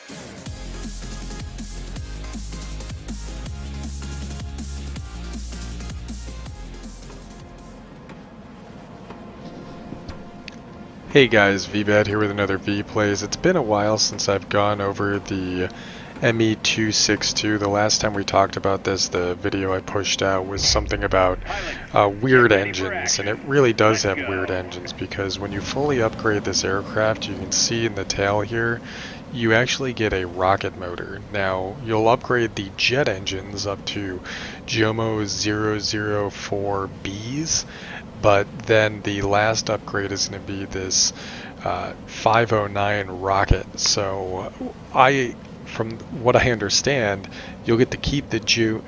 Hey guys, Veebat here with another V-Plays. It's been a while since I've gone over the ME262. The last time we talked about this, the video I pushed out was something about weird engines, and it really does have weird engines because when you fully upgrade this aircraft, you can see in the tail here, you actually get a rocket motor. Now, you'll upgrade the jet engines up to JOMO 004Bs, but then the last upgrade is going to be this 509 rocket. So from what I understand, you'll get to keep the JUMO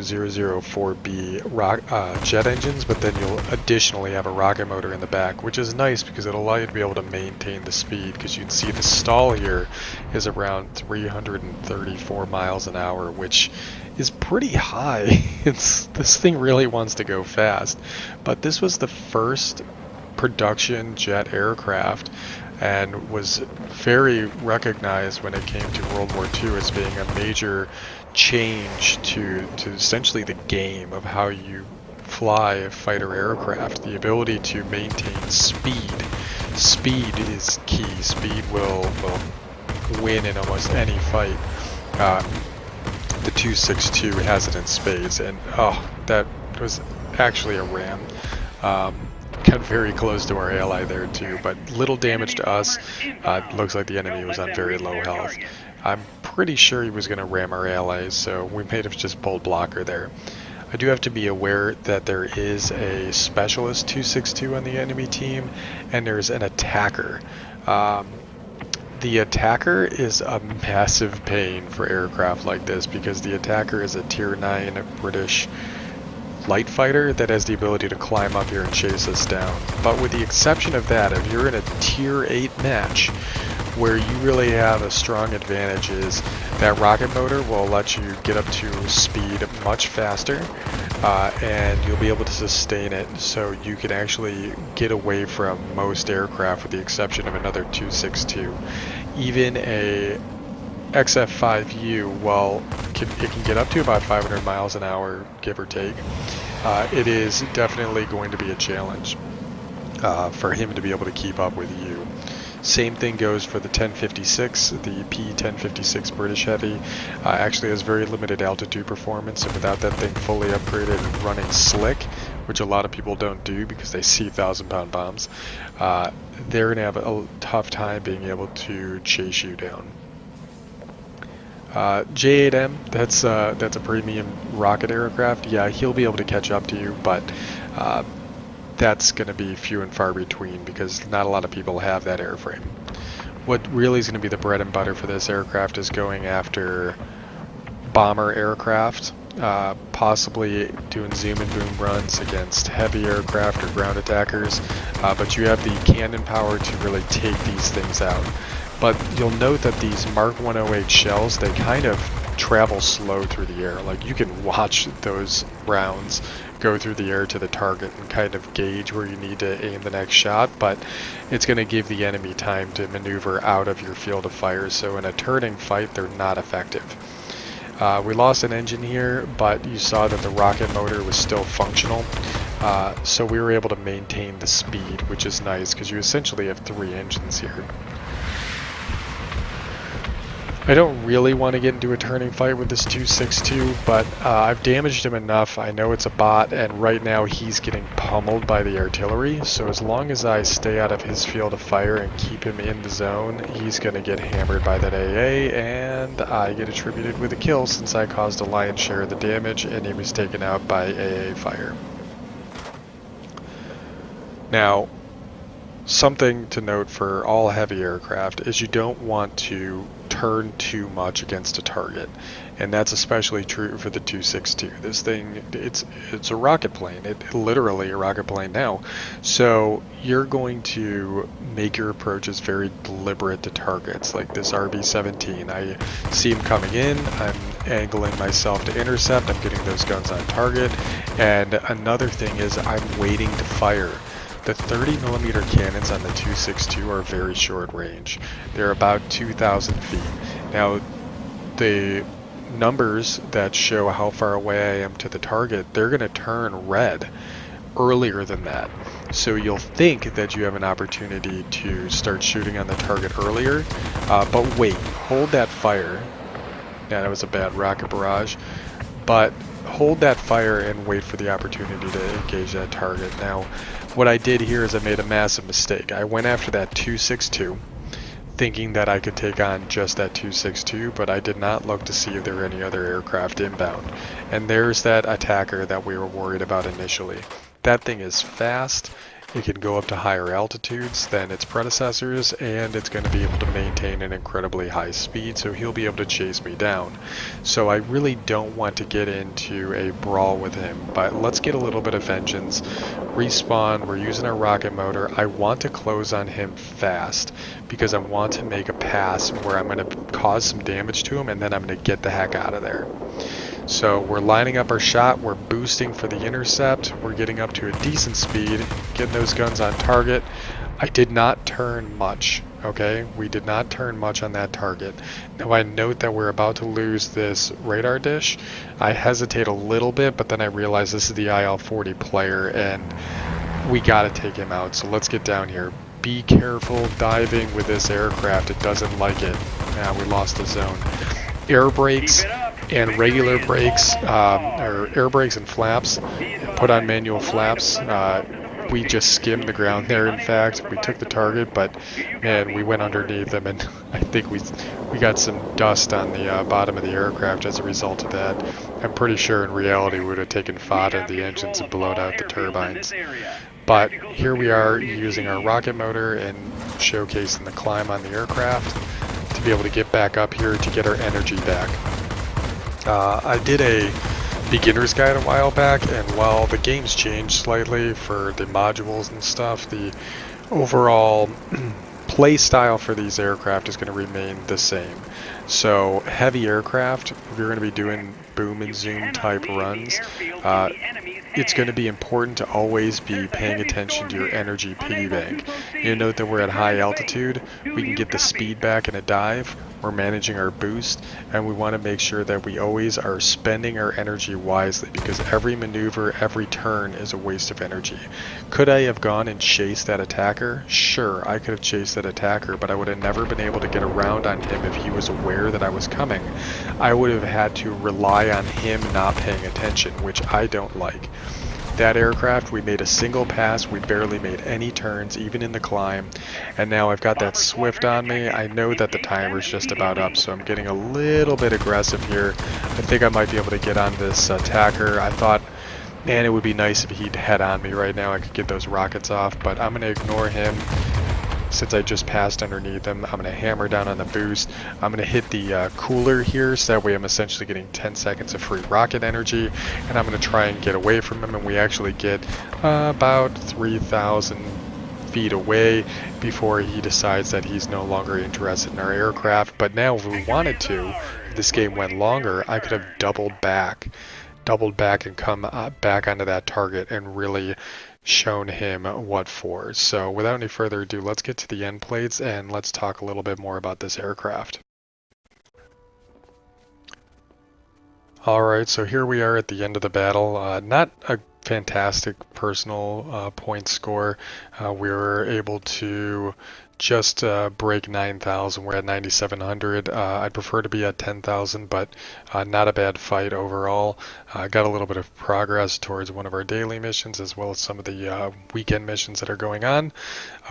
004B jet engines, but then you'll additionally have a rocket motor in the back, which is nice because it'll allow you to be able to maintain the speed, because you can see the stall here is around 334 miles an hour, which is pretty high. This thing really wants to go fast. But this was the first production jet aircraft and was very recognized when it came to World War II as being a major change to essentially the game of how you fly a fighter aircraft. The ability to maintain speed. Speed is key. Speed will win in almost any fight. The 262 has it in spades, and oh, that was actually a ram. Got very close to our ally there too, but little damage to us. Looks like the enemy was on very low health. I'm pretty sure he was going to ram our allies, so we may have just pulled blocker there. I do have to be aware that there is a specialist 262 on the enemy team, and there's an attacker. The attacker is a massive pain for aircraft like this, because the attacker is a tier 9 British light fighter that has the ability to climb up here and chase us down. But with the exception of that, if you're in a tier 8 match where you really have a strong advantage, is that rocket motor will let you get up to speed much faster, and you'll be able to sustain it, so you can actually get away from most aircraft with the exception of another 262. Even a XF5U, well, it can get up to about 500 miles an hour, give or take. It is definitely going to be a challenge for him to be able to keep up with you. Same thing goes for the 1056. The P1056 British Heavy actually has very limited altitude performance, and without that thing fully upgraded and running slick, which a lot of people don't do because they see 1,000-pound bombs, they're going to have a tough time being able to chase you down. J8M, that's a premium rocket aircraft. Yeah, he'll be able to catch up to you, but that's going to be few and far between because not a lot of people have that airframe. What really is going to be the bread and butter for this aircraft is going after bomber aircraft, possibly doing zoom and boom runs against heavy aircraft or ground attackers, but you have the cannon power to really take these things out. But you'll note that these Mark 108 shells, they kind of travel slow through the air. Like, you can watch those rounds go through the air to the target and kind of gauge where you need to aim the next shot, but it's going to give the enemy time to maneuver out of your field of fire, so in a turning fight, they're not effective. We lost an engine here, but you saw that the rocket motor was still functional, so we were able to maintain the speed, which is nice, because you essentially have 3 engines here. I don't really want to get into a turning fight with this 262, but I've damaged him enough. I know it's a bot, and right now he's getting pummeled by the artillery, so as long as I stay out of his field of fire and keep him in the zone, he's going to get hammered by that AA, and I get attributed with a kill since I caused a lion's share of the damage, and he was taken out by AA fire. Now, something to note for all heavy aircraft is you don't want to turn too much against a target, and that's especially true for the 262. This thing, it's a rocket plane. It's literally a rocket plane now, so you're going to make your approaches very deliberate to targets. Like this RB-17, I see him coming in, I'm angling myself to intercept, I'm getting those guns on target, and another thing is I'm waiting to fire. The 30mm cannons on the 262 are very short range. They're about 2,000 feet. Now, the numbers that show how far away I am to the target, they're going to turn red earlier than that. So you'll think that you have an opportunity to start shooting on the target earlier, but wait, hold that fire. Yeah, that was a bad rocket barrage, but hold that fire and wait for the opportunity to engage that target. Now, what I did here is I made a massive mistake. I went after that 262, thinking that I could take on just that 262, but I did not look to see if there were any other aircraft inbound. And there's that attacker that we were worried about initially. That thing is fast, it can go up to higher altitudes than its predecessors, and it's going to be able to maintain an incredibly high speed, so he'll be able to chase me down. So I really don't want to get into a brawl with him, but let's get a little bit of vengeance. Respawn, we're using our rocket motor. I want to close on him fast, because I want to make a pass where I'm going to cause some damage to him, and then I'm going to get the heck out of there. So we're lining up our shot, we're boosting for the intercept, we're getting up to a decent speed, getting those guns on target. I did not turn much, okay? We did not turn much on that target. Now I note that we're about to lose this radar dish. I hesitate a little bit, but then I realize this is the IL-40 player and we gotta take him out. So let's get down here. Be careful diving with this aircraft, it doesn't like it. Now we lost the zone. Air brakes and regular brakes, or air brakes and flaps, put on manual flaps. We just skimmed the ground there, in fact. We took the target, but man, we went underneath them, and I think we got some dust on the bottom of the aircraft as a result of that. I'm pretty sure in reality we would have taken fodder in the engines and blown out the turbines. But here we are using our rocket motor and showcasing the climb on the aircraft to be able to get back up here to get our energy back. I did a beginner's guide a while back, and while the game's changed slightly for the modules and stuff, the overall play style for these aircraft is going to remain the same. So heavy aircraft, if you're going to be doing boom and zoom type runs, it's going to be important to always be paying attention to your energy piggy bank. You note that we're at high altitude, we can get the speed back in a dive, we're managing our boost, and we want to make sure that we always are spending our energy wisely, because every maneuver, every turn is a waste of energy. Could I have gone and chased that attacker? Sure, I could have chased that attacker, but I would have never been able to get around on him if he was aware that I was coming. I would have had to rely on him not paying attention, which I don't like. That aircraft, we made a single pass, we barely made any turns, even in the climb, and now I've got that Swift on me. I know that the timer's just about up, so I'm getting a little bit aggressive here. I think I might be able to get on this attacker. I thought, man, it would be nice if he'd head on me right now. I could get those rockets off, but I'm going to ignore him. Since I just passed underneath him, I'm going to hammer down on the boost. I'm going to hit the cooler here, so that way I'm essentially getting 10 seconds of free rocket energy, and I'm going to try and get away from him, and we actually get about 3,000 feet away before he decides that he's no longer interested in our aircraft. But now if we wanted to, if this game went longer, I could have doubled back and come back onto that target and really shown him what for. So without any further ado, let's get to the end plates and let's talk a little bit more about this aircraft. Alright, so here we are at the end of the battle. Not a fantastic personal point score. We were able to just break 9,000. We're at 9,700. I'd prefer to be at 10,000, but not a bad fight overall. Got a little bit of progress towards one of our daily missions, as well as some of the weekend missions that are going on.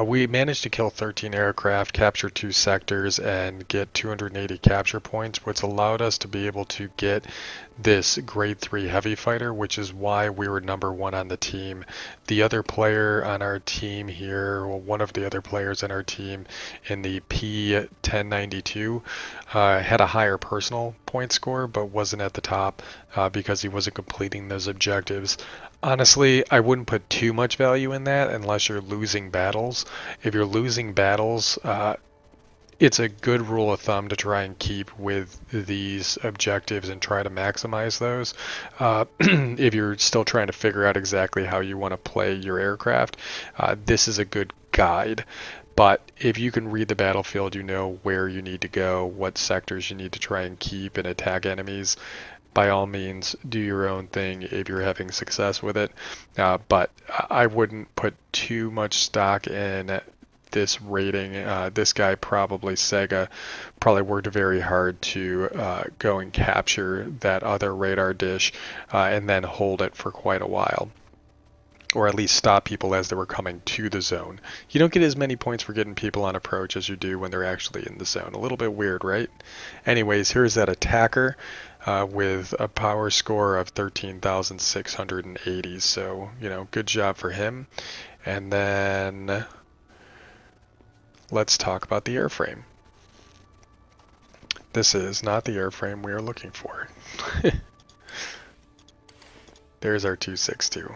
We managed to kill 13 aircraft, capture 2 sectors, and get 280 capture points, which allowed us to be able to get this grade 3 heavy fighter, which is why we were number 1 on the team. The other player on our team here, well, one of the other players on our team in the P1092 had a higher personal point score, but wasn't at the top because he wasn't completing those objectives. Honestly, I wouldn't put too much value in that unless you're losing battles. If you're losing battles, it's a good rule of thumb to try and keep with these objectives and try to maximize those. If you're still trying to figure out exactly how you want to play your aircraft, this is a good guide. But if you can read the battlefield, you know where you need to go, what sectors you need to try and keep and attack enemies. By all means, do your own thing if you're having success with it. But I wouldn't put too much stock in this rating. This guy, probably Sega, probably worked very hard to go and capture that other radar dish and then hold it for quite a while. Or at least stop people as they were coming to the zone. You don't get as many points for getting people on approach as you do when they're actually in the zone. A little bit weird, right? Anyways, here's that attacker with a power score of 13,680. So, good job for him. And then let's talk about the airframe. This is not the airframe we are looking for. There's our 262.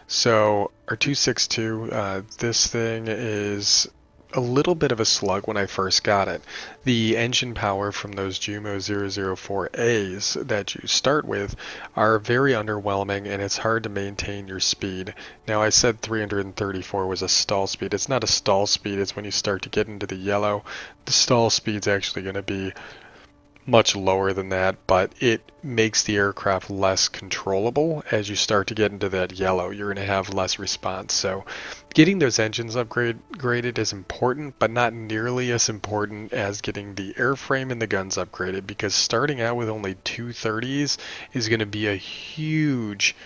So our 262, this thing is a little bit of a slug when I first got it. The engine power from those Jumo 004As that you start with are very underwhelming, and it's hard to maintain your speed. Now, I said 334 was a stall speed. It's not a stall speed. It's when you start to get into the yellow. The stall speed's actually going to be much lower than that, but it makes the aircraft less controllable as you start to get into that yellow. You're going to have less response. So getting those engines upgraded is important, but not nearly as important as getting the airframe and the guns upgraded, because starting out with only 230s is going to be a huge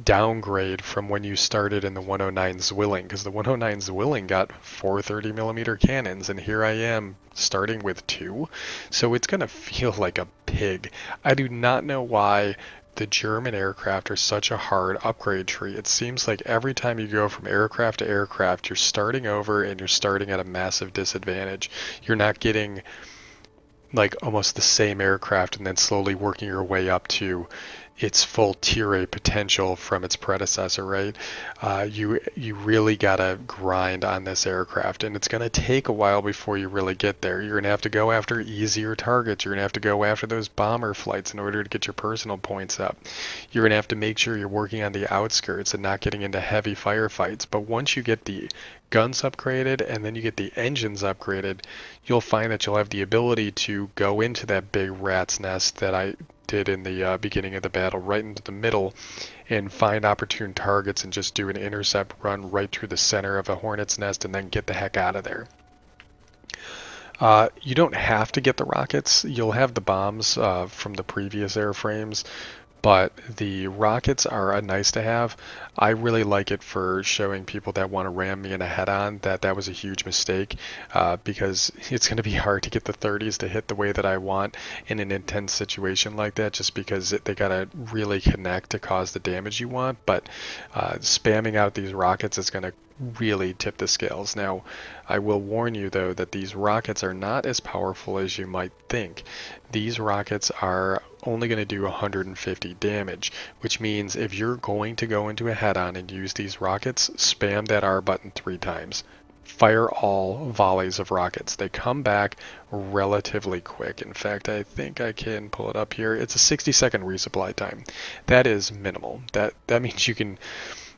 downgrade from when you started in the 109 Zwilling, because the 109 Zwilling got 430mm cannons, and here I am starting with 2, so it's going to feel like a pig. I do not know why the German aircraft are such a hard upgrade tree. It seems like every time you go from aircraft to aircraft, you're starting over and you're starting at a massive disadvantage. You're not getting like almost the same aircraft and then slowly working your way up to its full tier A potential from its predecessor, right? You really gotta grind on this aircraft, and it's gonna take a while before you really get there. You're gonna have to go after easier targets. You're gonna have to go after those bomber flights in order to get your personal points up. You're gonna have to make sure you're working on the outskirts and not getting into heavy firefights. But once you get the guns upgraded and then you get the engines upgraded, you'll find that you'll have the ability to go into that big rat's nest that I did in the beginning of the battle, right into the middle, and find opportune targets and just do an intercept run right through the center of a hornet's nest and then get the heck out of there. You don't have to get the rockets. You'll have the bombs from the previous airframes, but the rockets are a nice to have. I really like it for showing people that want to ram me in a head-on that was a huge mistake, because it's going to be hard to get the 30s to hit the way that I want in an intense situation like that, just because they got to really connect to cause the damage you want. But spamming out these rockets is going to really tip the scales. Now, I will warn you though that these rockets are not as powerful as you might think. These rockets are only going to do 150 damage, which means if you're going to go into a head-on and use these rockets, spam that R button 3 times. Fire all volleys of rockets. They come back relatively quick. In fact, I think I can pull it up here. It's a 60-second resupply time. That is minimal. That means you can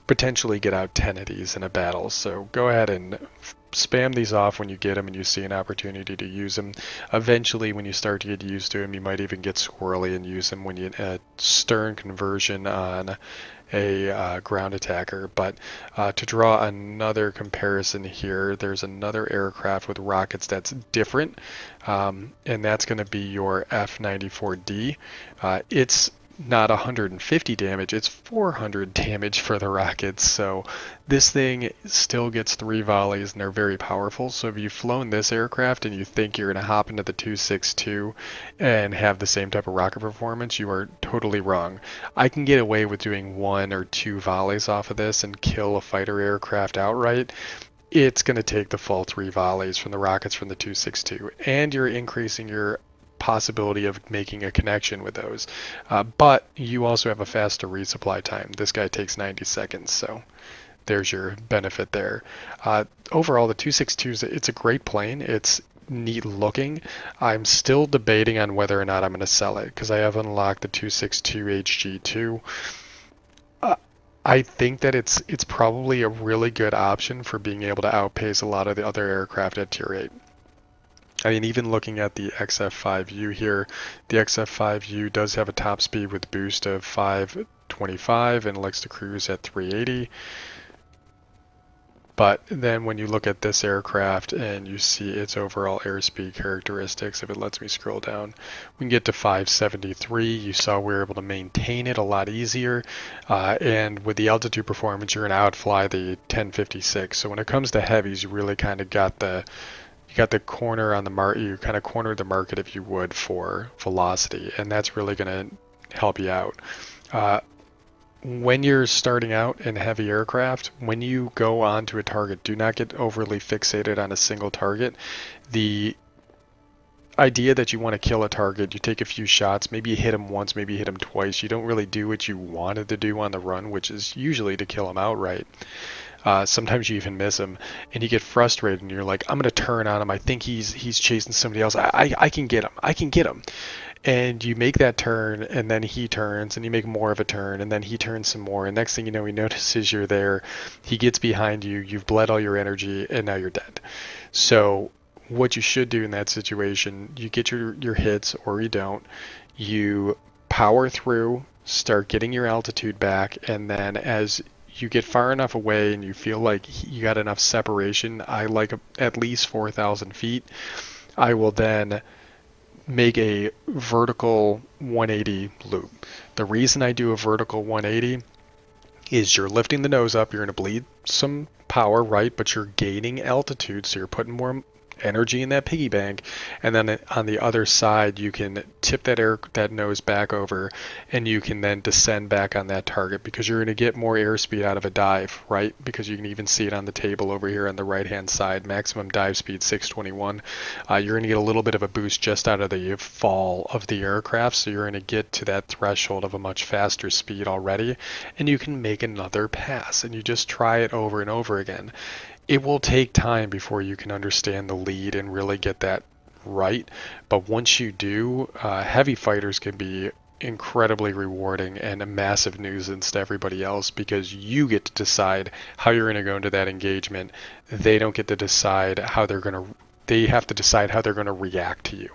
potentially get out 10 of these in a battle. So go ahead and spam these off when you get them and you see an opportunity to use them. Eventually, when you start to get used to them, you might even get squirrely and use them when you stern conversion on a ground attacker. But to draw another comparison here, there's another aircraft with rockets that's different, and that's going to be your F-94D. It's not 150 damage, it's 400 damage for the rockets. So this thing still gets 3 volleys and they're very powerful. So if you've flown this aircraft and you think you're going to hop into the 262 and have the same type of rocket performance, you are totally wrong. I can get away with doing 1 or 2 volleys off of this and kill a fighter aircraft outright. It's going to take the full 3 volleys from the rockets from the 262, and you're increasing your possibility of making a connection with those. But you also have a faster resupply time. This guy takes 90 seconds, so there's your benefit there. Overall, the 262, it's a great plane. It's neat looking. I'm still debating on whether or not I'm going to sell it because I have unlocked the 262 HG2. I think that it's probably a really good option for being able to outpace a lot of the other aircraft at Tier 8. I mean, even looking at the XF5U here, the XF5U does have a top speed with boost of 525 and likes to cruise at 380. But then when you look at this aircraft and you see its overall airspeed characteristics, if it lets me scroll down, we can get to 573. You saw we were able to maintain it a lot easier. And with the altitude performance, you're going to outfly the 1056. So when it comes to heavies, you really kind of got the corner on the market. You kind of cornered the market, if you would, for velocity, and that's really going to help you out. When you're starting out in heavy aircraft, when you go onto a target, do not get overly fixated on a single target. The idea that you want to kill a target, you take a few shots, maybe you hit him once, maybe you hit him twice. You don't really do what you wanted to do on the run, which is usually to kill him outright. Sometimes you even miss him, and you get frustrated, and you're like, I'm going to turn on him. I think he's chasing somebody else. I can get him. I can get him. And you make that turn, and then he turns, and you make more of a turn, and then he turns some more. And next thing you know, he notices you're there. He gets behind you. You've bled all your energy, and now you're dead. So what you should do in that situation, you get your hits, or you don't. You power through, start getting your altitude back, and then as you get far enough away and you feel like you got enough separation, I like at least 4,000 feet, I will then make a vertical 180 loop. The reason I do a vertical 180 is you're lifting the nose up, you're going to bleed some power, right? But you're gaining altitude, so you're putting more energy in that piggy bank, and then on the other side you can tip that nose back over, and you can then descend back on that target because you're going to get more airspeed out of a dive, right? Because you can even see it on the table over here on the right hand side, maximum dive speed 621. You're going to get a little bit of a boost just out of the fall of the aircraft, so you're going to get to that threshold of a much faster speed already, and you can make another pass, and you just try it over and over again. It will take time before you can understand the lead and really get that right, but once you do, heavy fighters can be incredibly rewarding and a massive nuisance to everybody else because you get to decide how you're going to go into that engagement. They don't get to decide how they have to decide how they're going to react to you.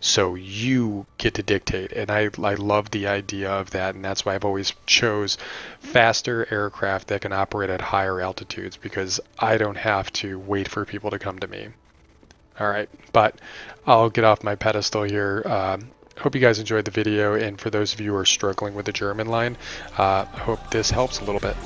So you get to dictate, and I love the idea of that, and that's why I've always chose faster aircraft that can operate at higher altitudes, because I don't have to wait for people to come to me. Alright, but I'll get off my pedestal here. Hope you guys enjoyed the video, and for those of you who are struggling with the German line, I hope this helps a little bit.